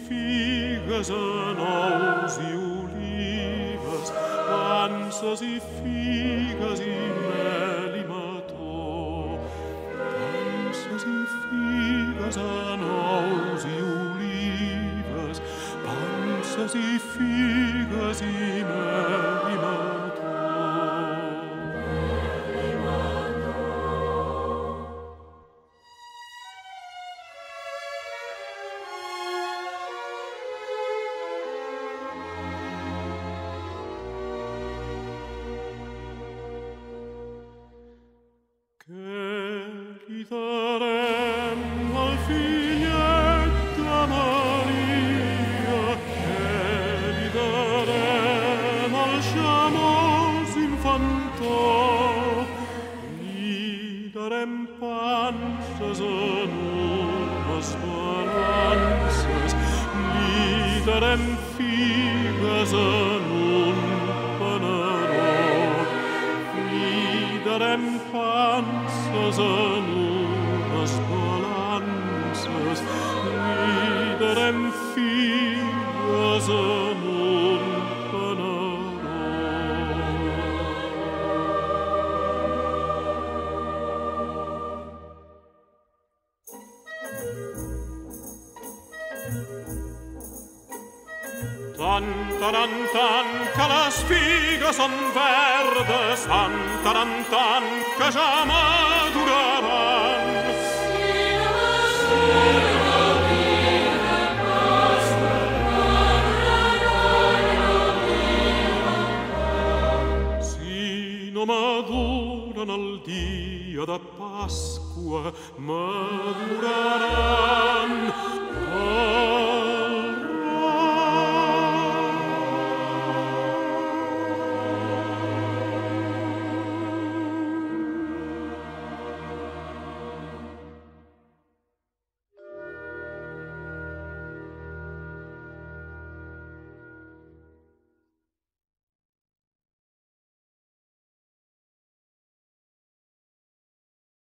figues, nous i olives, panses i figues i mel i mató. Panses i figues, nous i olives, panses i figues i mel i mató. Tant que les figues són verdes, tant que ja maduraran. Si no maduren el dia de Pasqua, maduraran.